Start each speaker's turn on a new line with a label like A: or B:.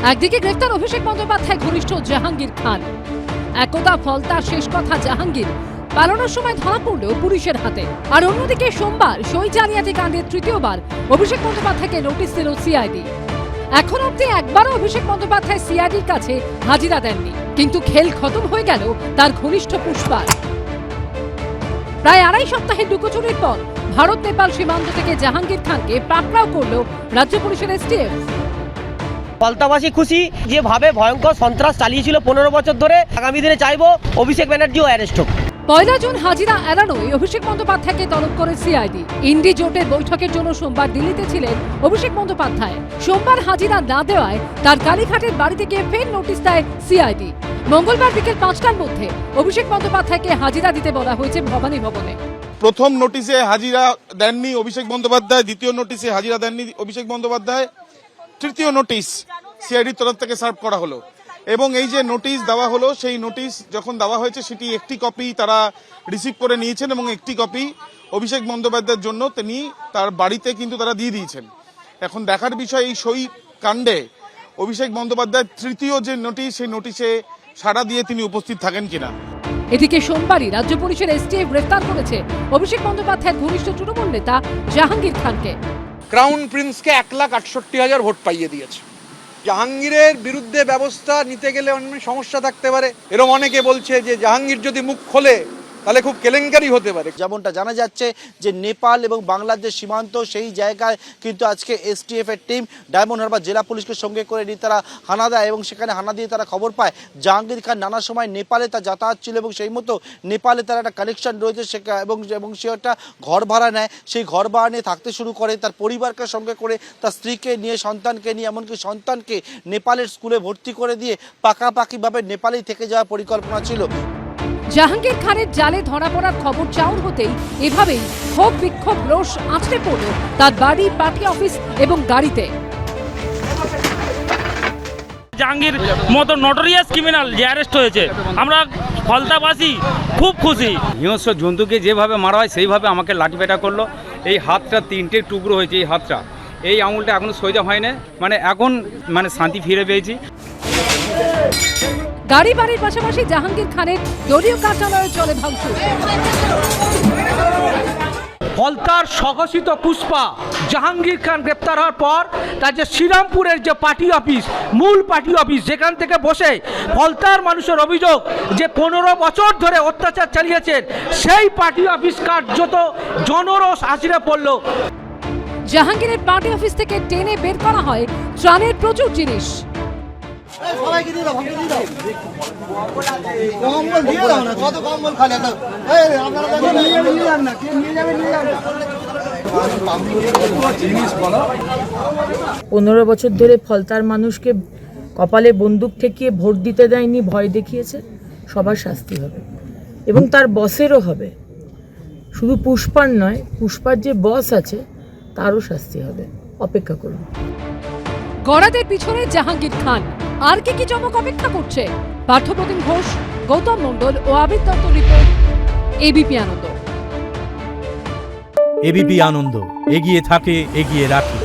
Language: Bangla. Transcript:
A: একদিকে গ্রেফতার অভিষেক বন্দ্যোপাধ্যায় ঘনিষ্ঠ জাহাঙ্গীর খান, একদা ফলতা শেষ কথা জাহাঙ্গীর পালানোর সময় ধরা পড়লেও পুলিশের হাতে। আর অন্যদিকে সোমবার সই জালিয়াতি কাণ্ডের তৃতীয়বার অভিষেক বন্দ্যোপাধ্যায়কে নোটিশ দিল সিআইডি। এখন অব্দি একবারও অভিষেক বন্দ্যোপাধ্যায় সিআইডির কাছে হাজিরা দেননি, কিন্তু খেল খতম হয়ে গেল তার ঘনিষ্ঠ পুষ্পার। প্রায় আড়াই সপ্তাহের লুকোচুরির পর ভারত নেপাল সীমান্ত থেকে জাহাঙ্গীর খানকে পাকড়াও করল রাজ্য পুলিশের এসটিএফ।
B: ফলতাবাসী খুশি, যেভাবে ভয়ঙ্কর সন্ত্রাস চালিয়েছিল 15 বছর ধরে, আগামী দিনে চাইবো অভিষেক ব্যানার্জিও অ্যারেস্ট হোক। 1
A: জুন হাজিরা এড়ানোয় অভিষেক বন্দ্যোপাধ্যায়কে তলব করে সিআইডি। ইন্ডি জোটের বৈঠকের জন্য সোমবার দিল্লিতে ছিলেন অভিষেক বন্দ্যোপাধ্যায়। সোমবার হাজিরা না দেওয়ায় তার কালীঘাটের বাড়ি থেকে ফের নোটিশ দেয় সিআইডি। মঙ্গলবার বিকেল 5টার মধ্যে অভিষেক বন্দ্যোপাধ্যায়কে হাজিরা দিতে বলা হয়েছে ভবানী ভবনে।
C: প্রথম নোটিশে হাজিরা দেননি অভিষেক বন্দ্যোপাধ্যায়, দ্বিতীয় নোটিশে হাজিরা দেননি অভিষেক বন্দ্যোপাধ্যায়, তৃতীয় নোটিশ সিআইডির তরফ থেকে সার্ভ করা হলো। এবং এই যে নোটিশ দেওয়া হলো, সেই নোটিশ যখন দেওয়া হয়েছে সেটি একটি কপি তারা রিসিভ করে নিয়েছেন এবং একটি কপি অভিষেক বন্দ্যোপাধ্যায়ের জন্য তিনি তার বাড়িতে কিন্তু তারা দিয়ে দিয়েছেন। এখন দেখার বিষয় এই সই কাণ্ডে অভিষেক বন্দ্যোপাধ্যায়ের তৃতীয় যে নোটিশ, সেই নোটিশে সাড়া দিয়ে তিনি উপস্থিত থাকেন কিনা।
A: এদিকে সোমবারই রাজ্য পুলিশের এসটিএফ গ্রেফতার করেছে অভিষেক বন্দ্যোপাধ্যায়ের ঘনিষ্ঠ তৃণমূল নেতা জাহাঙ্গীর খানকে।
D: ক্রাউন প্রিন্সকে 1,68,000 ভোট পাইয়ে দিয়েছে। জাহাঙ্গীরের বিরুদ্ধে ব্যবস্থা নিতে গেলে অনেক সমস্যা থাকতে পারে, এরকম অনেকে বলছে যে জাহাঙ্গীর যদি মুখ খোলে তাহলে খুব কেলেঙ্কারি হতে পারে।
E: যেমনটা জানা যাচ্ছে যে নেপাল এবং বাংলাদেশ সীমান্ত, সেই জায়গায় কিন্তু আজকে এসটিএফ এর টিম ডায়মন্ড হারবার জেলা পুলিশকে সঙ্গে করে নিয়ে তারা হানা দেয় এবং সেখানে হানা দিয়ে তারা খবর পায় জাহাঙ্গীর খান নানা সময় নেপালে তার যাতায়াত ছিল এবং সেই মতো নেপালে তার একটা কানেকশন রয়েছে এবং সে একটা ঘর ভাড়া নেয়। সেই ঘর ভাড়া নিয়ে থাকতে শুরু করে, তার পরিবারকে সঙ্গে করে, তার স্ত্রীকে নিয়ে, সন্তানকে নিয়ে, এমনকি সন্তানকে নেপালের স্কুলে ভর্তি করে দিয়ে পাকাপাকিভাবে নেপালেই থেকে যাওয়ার পরিকল্পনা ছিল।
A: জাহাঙ্গীর খানের জালে ধরা পড়ার খবর চাউর হতেই এভাবেই ক্ষোভ বিক্ষোভ রোষ আছড়ে পড়ল তার বাড়ি, পার্টি অফিস এবং গাড়িতে।
F: জাহাঙ্গীর মতো নটোরিয়াস ক্রিমিনাল যে অ্যারেস্ট হয়েছে, আমরা ফলতাবাসী খুব খুশি।
G: হিংস্র জন্তুকে যেভাবে মারা হয় সেইভাবে আমাকে লাঠিপেটা করলো। এই হাতটা 3টে টুকরো হয়েছে, এই হাতটা, এই আঙুলটা এখনো সোজা হয় না, এখন শান্তি ফিরে পেয়েছি।
A: গাড়ি বাড়ির পাশাপাশি জাহাঙ্গীর খানের দলীয় কার্যালয়ে চলে ভাঙচুর।
H: ফলতার স্বঘোষিত পুষ্পা জাহাঙ্গীর খান গ্রেপ্তার হওয়ার পর তার যে শ্রীরামপুরের যে পার্টি অফিস, মূল পার্টি অফিস, যেখান থেকে বসে ফলতার মানুষের অভিযোগ যে 15 বছর ধরে অত্যাচার চালিয়েছেন, সেই পার্টি অফিস কার্যত জনরোষ আছড়ে পড়ল।
A: জাহাঙ্গীরের পার্টি অফিস থেকে টেনে বের করা হয় ত্রাণের প্রচুর জিনিস।
I: পনেরো বছর ধরে ফলতার মানুষকে কপালে বন্দুক ঠেকিয়ে ভোট দিতে দেয়নি, ভয় দেখিয়েছে, সবার শাস্তি হবে এবং তার বসেরও হবে। শুধু পুষ্পার নয়, পুষ্পার যে বস আছে তারও শাস্তি হবে। অপেক্ষা করুন।
A: গড়াদের পিছনে জাহাঙ্গীর খান, আর কি চমক অপেক্ষা করছে? পার্থপ্রতিম ঘোষ, গৌতম মণ্ডল ও আবির দত্ত রিপোর্ট, এবিপি আনন্দ।
J: এবিপি আনন্দ, এগিয়ে থাকে, এগিয়ে রাখে।